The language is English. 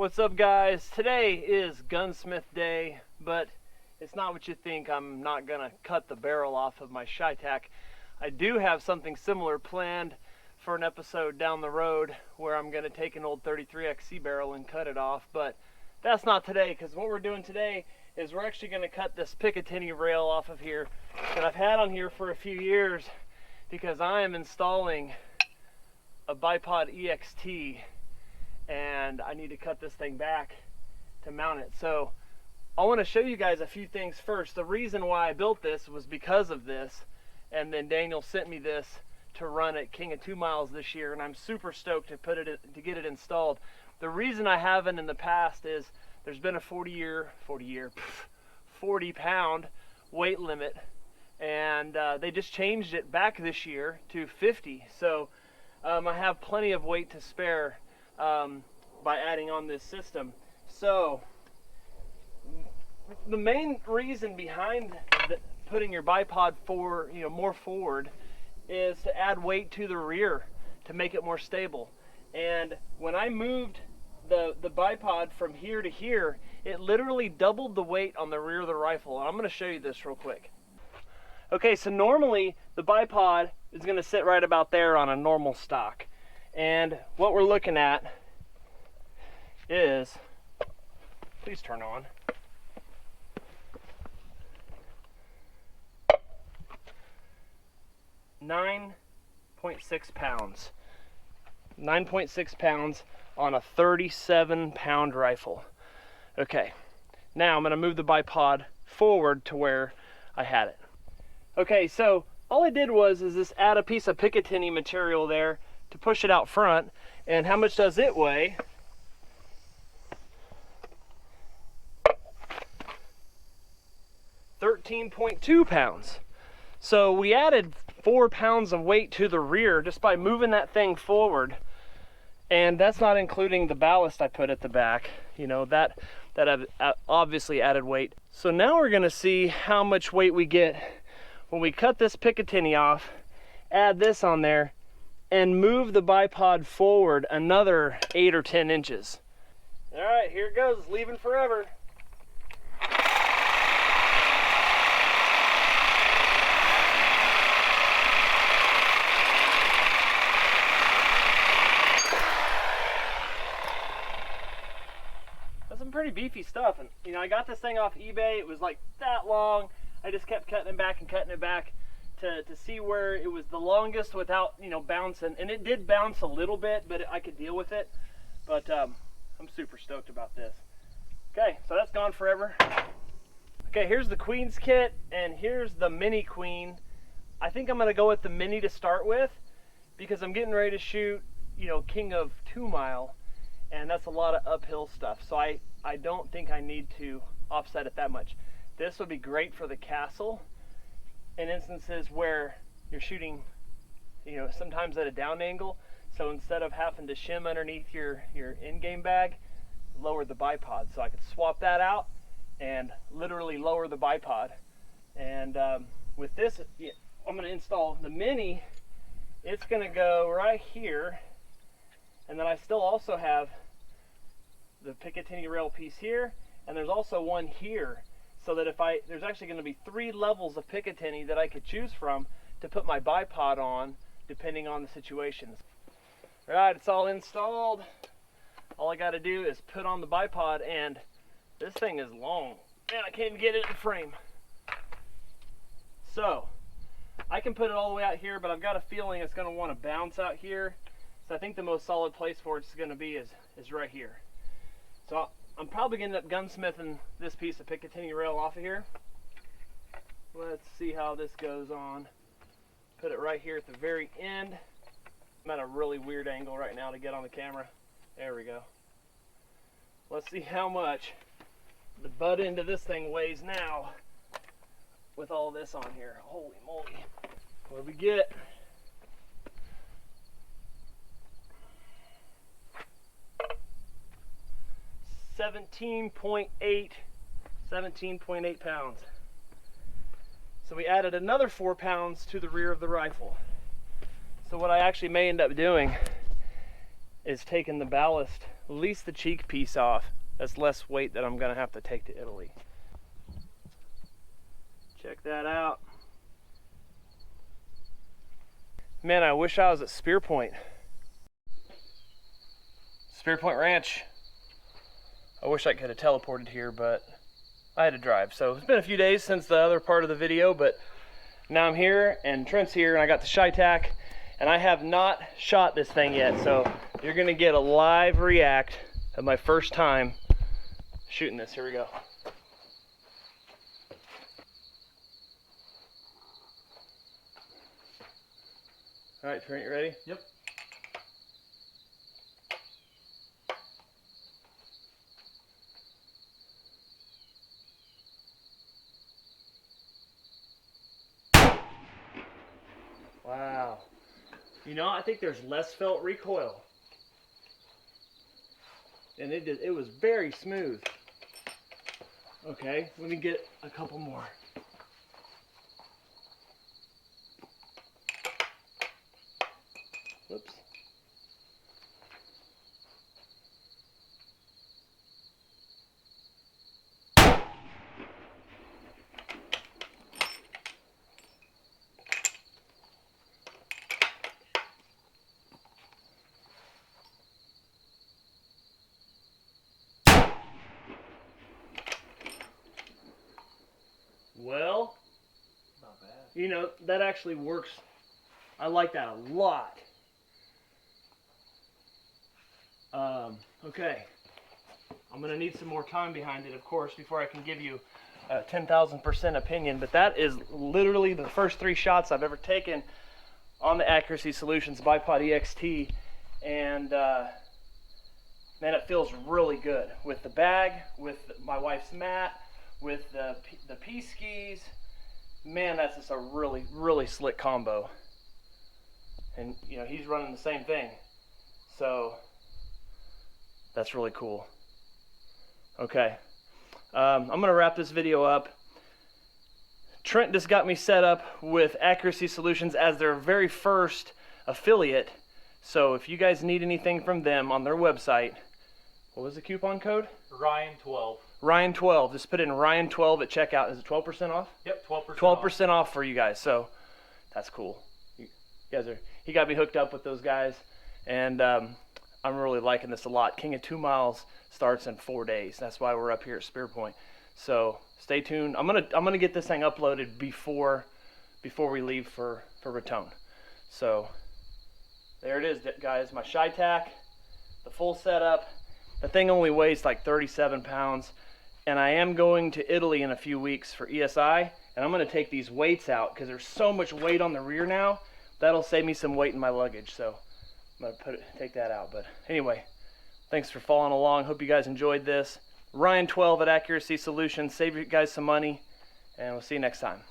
What's up, guys? Today is gunsmith day, but it's not what you think. I'm not gonna cut the barrel off of my Cheytac. I do have something similar planned for an episode down the road where I'm gonna take an old 33XC barrel and cut it off, but that's not today, because what we're doing today is we're actually gonna cut this picatinny rail off of here that I've had on here for a few years because I am installing a BipodeXt and I need to cut this thing back to mount it. So I want to show you guys a few things first. The reason why I built this was because of this, and then Daniel sent me this to run at KO2M miles this year, and I'm super stoked to get it installed. The reason I haven't in the past is there's been a 40 pound weight limit, and they just changed it back this year to 50. So I have plenty of weight to spare by adding on this system. So the main reason behind putting your bipod more forward is to add weight to the rear to make it more stable. And when I moved the bipod from here to here, it literally doubled the weight on the rear of the rifle. And I'm going to show you this real quick. Okay, so normally the bipod is going to sit right about there on a normal stock. And what we're looking at is, please turn on. .6 pounds. 9.6 pounds on a 37-pound rifle. Okay, now I'm going to move the bipod forward to where I had it. Okay, so all I did was just add a piece of picatinny material there to push it out front. And how much does it weigh? 13.2 pounds. So we added 4 pounds of weight to the rear just by moving that thing forward. And that's not including the ballast I put at the back. You know, that obviously added weight. So now we're gonna see how much weight we get when we cut this picatinny off, add this on there, and move the bipod forward another 8 or 10 inches. All right, here it goes, leaving forever. That's some pretty beefy stuff. And you know, I got this thing off eBay. It was like that long. I just kept cutting it back and cutting it back to see where it was the longest without, you know, bouncing. And it did bounce a little bit, but I could deal with it. But I'm super stoked about this. Okay, so that's gone forever. Okay, here's the Queen's kit, and here's the Mini Queen. I think I'm gonna go with the Mini to start with because I'm getting ready to shoot, you know, KO2M mile, and that's a lot of uphill stuff. So I don't think I need to offset it that much. This would be great for the castle in instances where you're shooting, you know, sometimes at a down angle. So instead of having to shim underneath your in-game bag, lower the bipod. So I could swap that out and literally lower the bipod. And with this, I'm going to install the Mini. It's going to go right here. And then I still also have the picatinny rail piece here, and there's also one here. So that there's actually going to be 3 levels of picatinny that I could choose from to put my bipod on, depending on the situations. All right, it's all installed. All I got to do is put on the bipod, and this thing is long. Man, I can't even get it in the frame. So I can put it all the way out here, but I've got a feeling it's going to want to bounce out here. So I think the most solid place for it's going to be is right here. So I'm probably going to end up gunsmithing this piece of picatinny rail off of here. Let's see how this goes on. Put it right here at the very end. I'm at a really weird angle right now to get on the camera. There we go. Let's see how much the butt end of this thing weighs now with all this on here. Holy moly. What do we get? $17.8 pounds. So we added another 4 pounds to the rear of the rifle. So what I actually may end up doing is taking the ballast least the cheek piece off. That's less weight that I'm gonna have to take to Italy. Check that out. Man, I wish I was at Spear Point. Spear Point Ranch. I wish I could have teleported here, but I had to drive. So it's been a few days since the other part of the video, but now I'm here and Trent's here and I got the Cheytac and I have not shot this thing yet. So you're gonna get a live react of my first time shooting this. Here we go. All right, Trent, you ready? Yep. Wow. You know, I think there's less felt recoil. And it was very smooth. Okay, let me get a couple more. Whoops. Well, Not bad. you know, that actually works. I like that a lot. Okay, I'm gonna need some more time behind it, of course, before I can give you a 10,000% opinion, but that is literally the first 3 shots I've ever taken on the Accuracy Solutions BipodeXt, and man, it feels really good with the bag, with my wife's mat, with the pea skis. Man, that's just a really, really slick combo. And you know, he's running the same thing, so that's really cool. Okay, I'm gonna wrap this video up. Trent just got me set up with Accuracy Solutions as their very first affiliate. So if you guys need anything from them on their website, what was the coupon code? Ryan12. Ryan12. Just put in Ryan12 at checkout. Is it 12% off? Yep, 12%. 12% off for you guys. So that's cool. You guys are. He got me hooked up with those guys, and I'm really liking this a lot. King of 2 miles starts in 4 days. That's why we're up here at Spear Point. So stay tuned. I'm gonna get this thing uploaded before we leave for Raton. So there it is, guys. My Cheytac, the full setup. The thing only weighs like 37 pounds, and I am going to Italy in a few weeks for ESI, and I'm gonna take these weights out because there's so much weight on the rear now. That'll save me some weight in my luggage. So I'm gonna take that out. But anyway, thanks for following along. Hope you guys enjoyed this. Ryan12 at Accuracy Solutions. Save you guys some money, and we'll see you next time.